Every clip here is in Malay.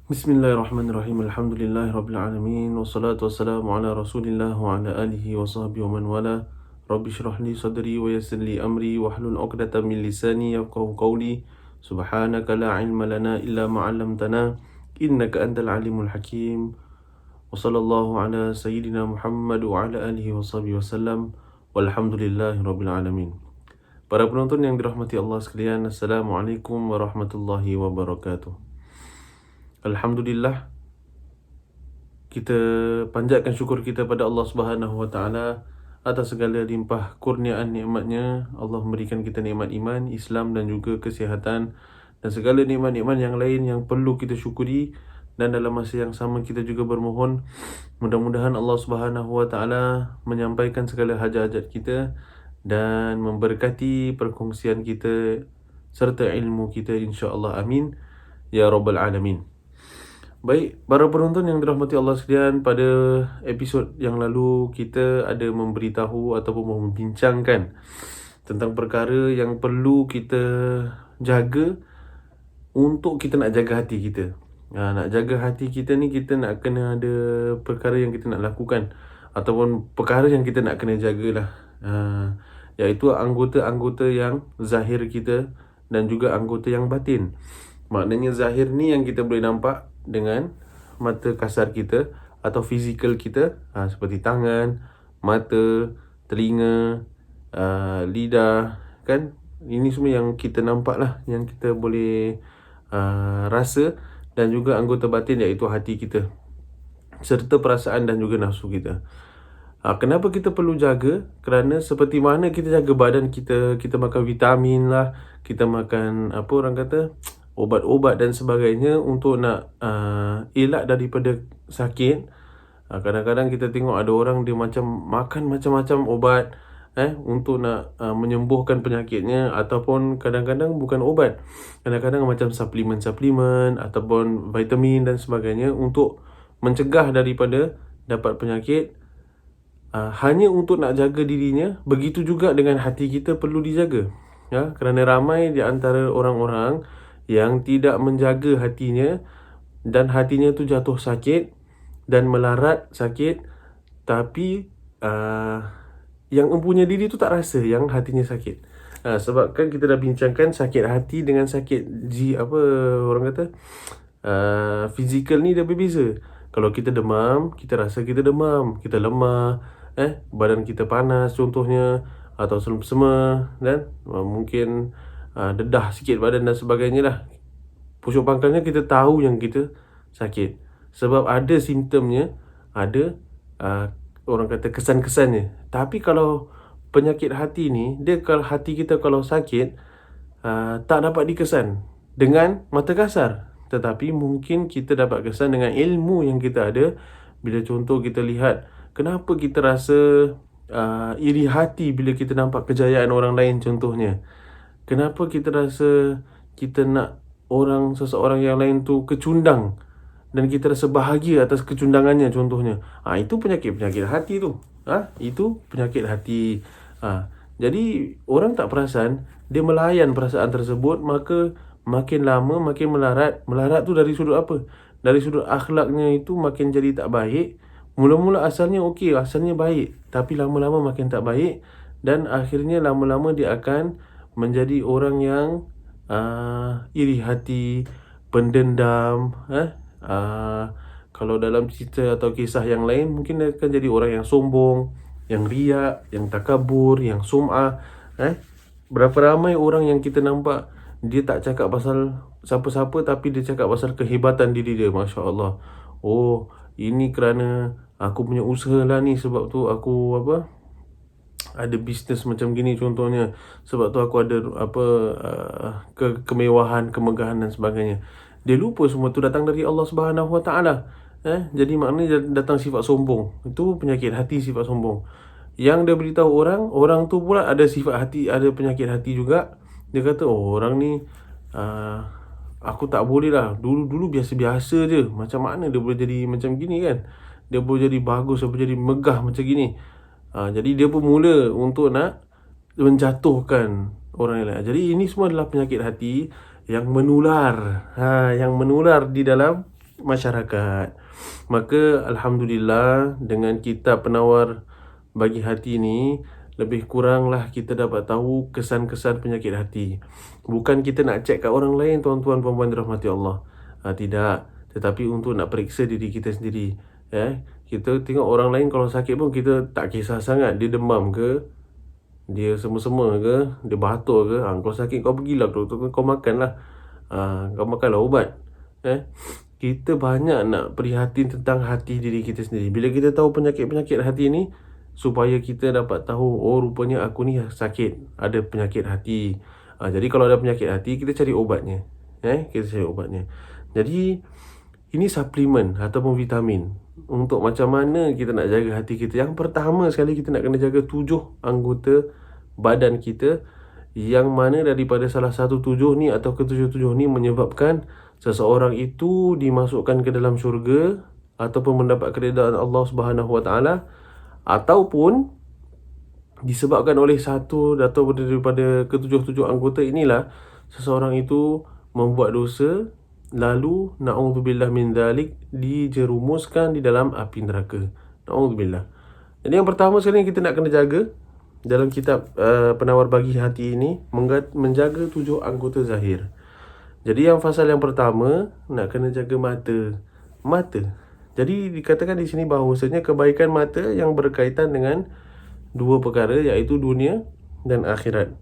Bismillahirrahmanirrahim. Alhamdulillahirabbil alamin. Wassalatu wassalamu ala Rasulillah wa ala alihi wa sahbihi wa man wala. Rabbi shrah li sadri wa yassir li amri wahlul 'uqdatam min lisani yafqahu qawli. Subhanaka la ilma lana illa ma 'allamtana innaka antal alimul hakim. Wa sallallahu ala sayyidina Muhammad wa ala alihi wa sahbihi wasallam. Walhamdulillahirabbil alamin. Para penonton yang dirahmati Allah sekalian, Assalamualaikum warahmatullahi wabarakatuh. Alhamdulillah, kita panjatkan syukur kita pada Allah Subhanahu Wa Taala atas segala limpah kurniaan nikmatnya. Allah memberikan kita nikmat iman, Islam dan juga kesihatan dan segala nikmat-nikmat yang lain yang perlu kita syukuri. Dan dalam masa yang sama kita juga bermohon mudah-mudahan Allah Subhanahu Wa Taala menyampaikan segala hajat-hajat kita dan memberkati perkongsian kita serta ilmu kita, insya-Allah, amin ya rabbal alamin. Baik, para penonton yang dirahmati Allah sekalian, pada episod yang lalu kita ada memberitahu ataupun membincangkan tentang perkara yang perlu kita jaga untuk kita nak jaga hati kita. Nak jaga hati kita ni, kita nak kena ada perkara yang kita nak lakukan ataupun perkara yang kita nak kena jagalah. Iaitu anggota-anggota yang zahir kita dan juga anggota yang batin. Maknanya zahir ni yang kita boleh nampak dengan mata kasar kita atau fizikal kita, seperti tangan, mata, telinga, lidah, kan? Ini semua yang kita nampak lah, yang kita boleh rasa. Dan juga anggota batin iaitu hati kita serta perasaan dan juga nafsu kita. Kenapa kita perlu jaga? Kerana seperti mana kita jaga badan kita, kita makan vitamin lah, kita makan apa orang kata, ubat-ubat dan sebagainya untuk nak elak daripada sakit. Kadang-kadang kita tengok ada orang dia macam makan macam-macam ubat untuk nak menyembuhkan penyakitnya, ataupun kadang-kadang bukan ubat, kadang-kadang macam suplemen ataupun vitamin dan sebagainya untuk mencegah daripada dapat penyakit, hanya untuk nak jaga dirinya. Begitu juga dengan hati kita perlu dijaga, kerana ramai di antara orang-orang yang tidak menjaga hatinya dan hatinya tu jatuh sakit dan melarat sakit, tapi yang mempunyai diri tu tak rasa yang hatinya sakit. Sebab kan kita dah bincangkan sakit hati dengan sakit orang kata fizikal ni dia berbeza. Kalau kita demam, kita rasa kita demam, kita lemah, badan kita panas contohnya, atau sema dan mungkin dedah sikit badan dan sebagainya lah. Pucuk pangkalnya kita tahu yang kita sakit sebab ada simptomnya, ada orang kata kesan-kesannya. Tapi kalau penyakit hati ni, dia kalau hati kita kalau sakit, tak dapat dikesan dengan mata kasar, tetapi mungkin kita dapat kesan dengan ilmu yang kita ada. Bila contoh kita lihat, kenapa kita rasa iri hati bila kita nampak kejayaan orang lain contohnya. Kenapa kita rasa kita nak seseorang yang lain tu kecundang dan kita rasa bahagia atas kecundangannya contohnya. Itu penyakit-penyakit hati tu. Itu penyakit hati. Jadi orang tak perasan, dia melayan perasaan tersebut, maka makin lama makin melarat. Melarat tu dari sudut apa? Dari sudut akhlaknya itu makin jadi tak baik. Mula-mula asalnya okey, asalnya baik, tapi lama-lama makin tak baik, dan akhirnya lama-lama dia akan menjadi orang yang iri hati, pendendam. Kalau dalam cerita atau kisah yang lain, mungkin dia akan jadi orang yang sombong, yang riak, yang takabur, yang sum'ah. Berapa ramai orang yang kita nampak dia tak cakap pasal siapa-siapa, tapi dia cakap pasal kehebatan diri dia. Masya Allah, oh ini kerana aku punya usaha lah ni, sebab tu aku ada bisnes macam gini contohnya, sebab tu aku ada kemewahan, kemegahan dan sebagainya. Dia lupa semua tu datang dari Allah Subhanahu Wa Taala. Jadi maknanya datang sifat sombong. Itu penyakit hati, sifat sombong. Yang dia beritahu orang tu pula ada sifat hati, ada penyakit hati juga. Dia kata, orang ni aku tak boleh lah. Dulu biasa-biasa je. Macam mana dia boleh jadi macam gini kan? Dia boleh jadi bagus, dia boleh jadi megah macam gini. Jadi dia pun mula untuk nak menjatuhkan orang lain. Jadi ini semua adalah penyakit hati yang menular. Yang menular di dalam masyarakat. Maka Alhamdulillah, dengan kitab penawar bagi hati ni, lebih kuranglah kita dapat tahu kesan-kesan penyakit hati. Bukan kita nak cek kat orang lain, tuan-tuan puan-puan dirahmati Allah. Tidak, tetapi untuk nak periksa diri kita sendiri. Kita tengok orang lain kalau sakit pun kita tak kisah sangat. Dia demam ke, dia sema-sema ke, dia batuk ke, kalau sakit kau pergilah ke doktor, kau makanlah, kau makanlah ubat. Kita banyak nak prihatin tentang hati diri kita sendiri. Bila kita tahu penyakit-penyakit hati ni, supaya kita dapat tahu, oh rupanya aku ni sakit, ada penyakit hati. Jadi kalau ada penyakit hati, kita cari obatnya. Kita cari obatnya. Jadi ini suplemen ataupun vitamin untuk macam mana kita nak jaga hati kita. Yang pertama sekali, kita nak kena jaga 7 anggota badan kita, yang mana daripada salah satu 7 ni atau ke-7 ni menyebabkan seseorang itu dimasukkan ke dalam syurga ataupun mendapat keridaan Allah Subhanahu Wa Taala, ataupun disebabkan oleh satu atau daripada ke-7 anggota inilah seseorang itu membuat dosa, lalu na'udzubillah min dzalik, dijerumuskan di dalam api neraka. Na'udzubillah. Jadi yang pertama sekali yang kita nak kena jaga dalam kitab penawar bagi hati ini, menjaga 7 anggota zahir. Jadi yang fasal yang pertama, nak kena jaga mata. Jadi dikatakan di sini bahawasanya kebaikan mata yang berkaitan dengan 2 perkara, iaitu dunia dan akhirat.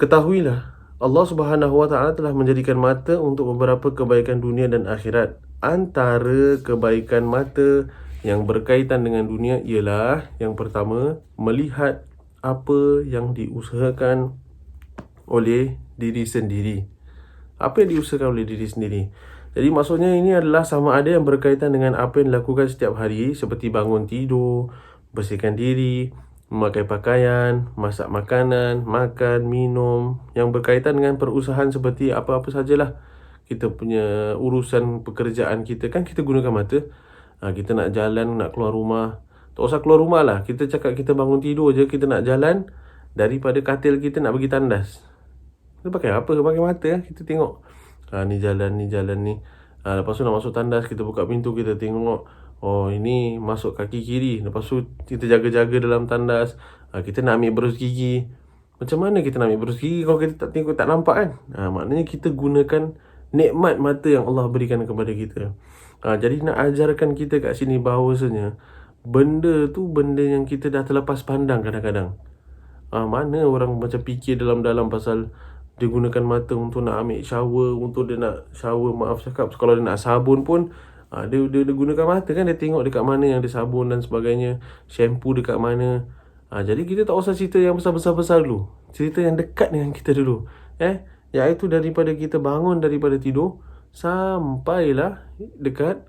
Ketahuilah, Allah Subhanahu Wa Taala telah menjadikan mata untuk beberapa kebaikan dunia dan akhirat. Antara kebaikan mata yang berkaitan dengan dunia ialah, yang pertama, melihat apa yang diusahakan oleh diri sendiri. Apa yang diusahakan oleh diri sendiri? Jadi maksudnya ini adalah sama ada yang berkaitan dengan apa yang dilakukan setiap hari, seperti bangun tidur, bersihkan diri, memakai pakaian, masak makanan, makan, minum, yang berkaitan dengan perusahaan seperti apa-apa sajalah. Kita punya urusan pekerjaan kita, kan kita gunakan mata. Kita nak jalan, nak keluar rumah, tak usah keluar rumah lah, kita cakap kita bangun tidur je, kita nak jalan, daripada katil kita nak pergi tandas, kita pakai apa? Pakai mata. Kita tengok, ni jalan ni. Lepas tu nak masuk tandas, kita buka pintu, kita tengok, oh ini masuk kaki kiri. Lepas tu kita jaga-jaga dalam tandas. Kita nak ambil berus gigi. Macam mana kita nak ambil berus gigi kalau kita tak tengok, tak nampak kan? Maknanya kita gunakan nikmat mata yang Allah berikan kepada kita. Jadi nak ajarkan kita kat sini bahawasanya benda tu benda yang kita dah terlepas pandang kadang-kadang. Mana orang macam fikir dalam-dalam pasal dia gunakan mata untuk nak ambil shower, untuk dia nak shower, maaf cakap, kalau dia nak sabun pun dia gunakan mata kan. Dia tengok dekat mana yang ada sabun dan sebagainya, shampoo dekat mana. Jadi kita tak usah cerita yang besar-besar dulu, cerita yang dekat dengan kita dulu, iaitu daripada kita bangun daripada tidur sampailah dekat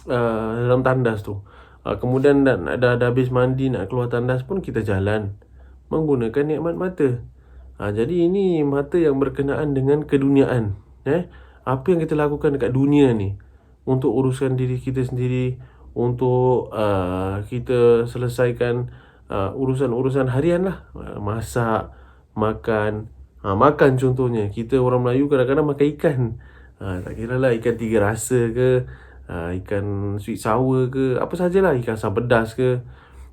dalam tandas tu. Kemudian dah habis mandi, nak keluar tandas pun kita jalan menggunakan nikmat mata. Jadi ini mata yang berkenaan dengan keduniaan. Apa yang kita lakukan dekat dunia ni untuk uruskan diri kita sendiri, untuk kita selesaikan urusan-urusan harian lah. Masak, makan. Makan contohnya, kita orang Melayu kadang-kadang makan ikan. Tak kira lah ikan 3 rasa ke, ikan sweet sour ke, apa sajalah, ikan asam pedas ke.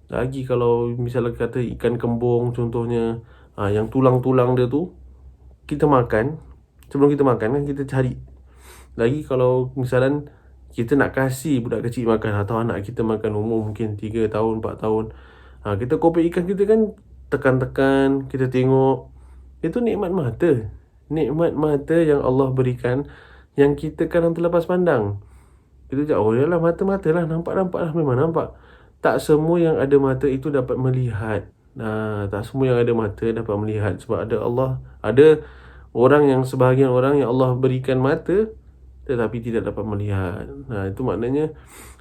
Lagi kalau misalnya kata ikan kembung contohnya, yang tulang-tulang dia tu kita makan. Sebelum kita makan kan kita cari. Lagi kalau misalnya kita nak kasih budak kecil makan, atau anak kita makan umur mungkin 3 tahun, 4 tahun, kita kopek ikan kita kan tekan-tekan, kita tengok. Itu nikmat mata. Nikmat mata yang Allah berikan, yang kita kadang terlepas pandang. Kita cakap, oh yalah mata-mata lah, nampak-nampak lah, memang nampak. Tak semua yang ada mata itu dapat melihat. Tak semua yang ada mata dapat melihat. Sebab ada orang yang, sebahagian orang yang Allah berikan mata tetapi tidak dapat melihat. Itu maknanya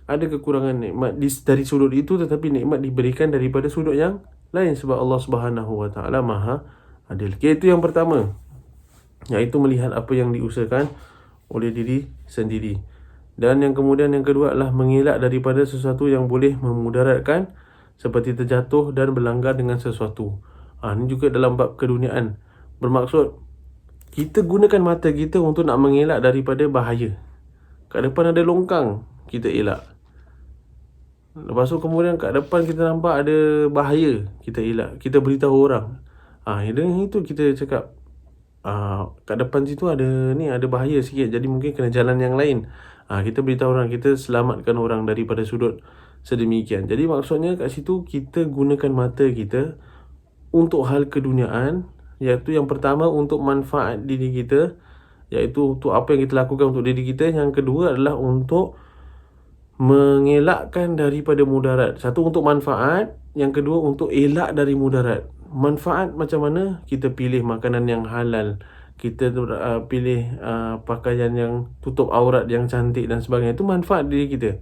ada kekurangan nikmat dari sudut itu, tetapi nikmat diberikan daripada sudut yang lain, sebab Allah Subhanahu Wa Taala Maha Adil. Itu yang pertama, iaitu melihat apa yang diusahakan oleh diri sendiri. Dan yang kemudian yang kedua adalah mengelak daripada sesuatu yang boleh memudaratkan, seperti terjatuh dan berlanggar dengan sesuatu. Ini juga dalam bab keduniaan. Bermaksud kita gunakan mata kita untuk nak mengelak daripada bahaya. kat depan ada longkang, kita elak. Lepas tu kemudian kat depan kita nampak ada bahaya, kita elak, kita beritahu orang. Dengan itu kita cakap, kat depan situ ada bahaya sikit, jadi mungkin kena jalan yang lain. Kita beritahu orang, kita selamatkan orang daripada sudut sedemikian. Jadi maksudnya kat situ kita gunakan mata kita untuk hal keduniaan, iaitu yang pertama untuk manfaat diri kita, iaitu untuk apa yang kita lakukan untuk diri kita. Yang kedua adalah untuk mengelakkan daripada mudarat. Satu untuk manfaat, yang kedua untuk elak dari mudarat. Manfaat macam mana? Kita pilih makanan yang halal, kita pilih pakaian yang tutup aurat yang cantik dan sebagainya. Itu manfaat diri kita,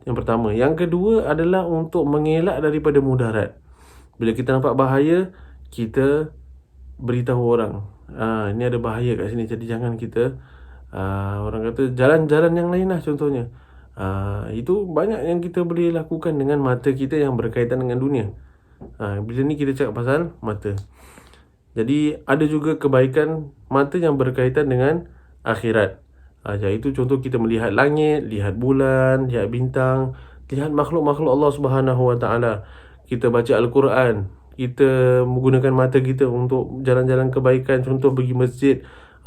yang pertama. Yang kedua adalah untuk mengelak daripada mudarat. Bila kita nampak bahaya, kita beritahu orang, ini ada bahaya kat sini, jadi jangan kita orang kata jalan-jalan yang lain lah contohnya. Itu banyak yang kita boleh lakukan dengan mata kita yang berkaitan dengan dunia. Bila ni kita cakap pasal mata. Jadi ada juga kebaikan mata yang berkaitan dengan akhirat. Iaitu contoh kita melihat langit, lihat bulan, lihat bintang, lihat makhluk-makhluk Allah Subhanahu Wa Taala. Kita baca Al-Quran, kita menggunakan mata kita untuk jalan-jalan kebaikan, contoh pergi masjid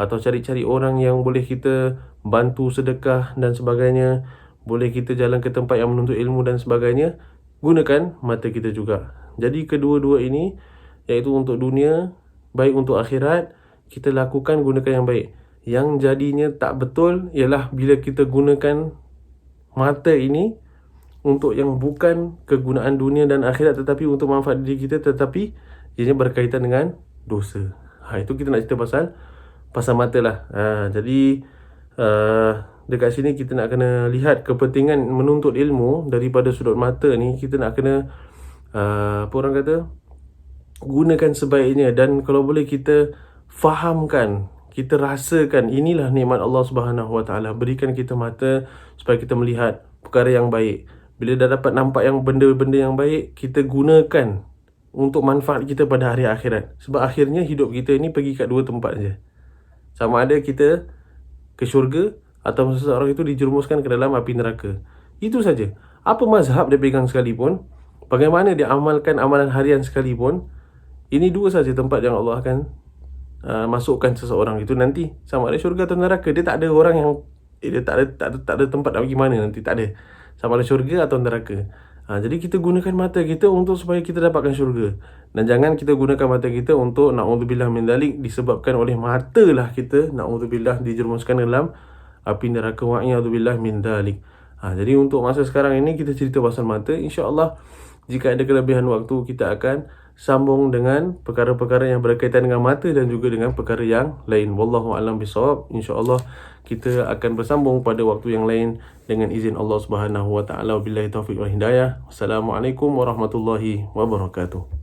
atau cari-cari orang yang boleh kita bantu, sedekah dan sebagainya. Boleh kita jalan ke tempat yang menuntut ilmu dan sebagainya, gunakan mata kita juga. Jadi kedua-dua ini, iaitu untuk dunia, baik untuk akhirat, kita lakukan, gunakan yang baik. Yang jadinya tak betul ialah bila kita gunakan mata ini untuk yang bukan kegunaan dunia dan akhirat, tetapi untuk manfaat diri kita, tetapi ianya berkaitan dengan dosa. Itu kita nak cerita pasal mata lah. Jadi dekat sini kita nak kena lihat kepentingan menuntut ilmu daripada sudut mata ni. Kita nak kena apa orang kata, gunakan sebaiknya, dan kalau boleh kita fahamkan, kita rasakan inilah nikmat Allah Subhanahu Wa Taala, berikan kita mata supaya kita melihat perkara yang baik. Bila dah dapat nampak yang benda-benda yang baik, kita gunakan untuk manfaat kita pada hari akhirat. Sebab akhirnya hidup kita ni pergi kat dua tempat je. Sama ada kita ke syurga atau seseorang itu dijerumuskan ke dalam api neraka. Itu saja. Apa mazhab dia pegang sekalipun, bagaimana dia amalkan amalan harian sekalipun, ini dua saja tempat yang Allah akan masukkan seseorang itu nanti. Sama ada syurga atau neraka. Dia tak ada orang yang dia tak ada tempat nak pergi mana nanti. Tak ada. Sama ada syurga atau neraka. Jadi kita gunakan mata kita untuk supaya kita dapatkan syurga. Dan jangan kita gunakan mata kita untuk na'udzubillah min dzalik, disebabkan oleh mata lah kita na'udzubillah dijerumuskan dalam api neraka, wa'iyadzubillah min dzalik. Jadi untuk masa sekarang ini kita cerita pasal mata. InsyaAllah jika ada kelebihan waktu, kita akan sambung dengan perkara-perkara yang berkaitan dengan mata dan juga dengan perkara yang lain. Wallahu a'lam bishawab. InsyaAllah kita akan bersambung pada waktu yang lain dengan izin Allah Subhanahu Wa Taala. Wabillahi taufiq wal hidayah. Wassalamualaikum warahmatullahi wabarakatuh.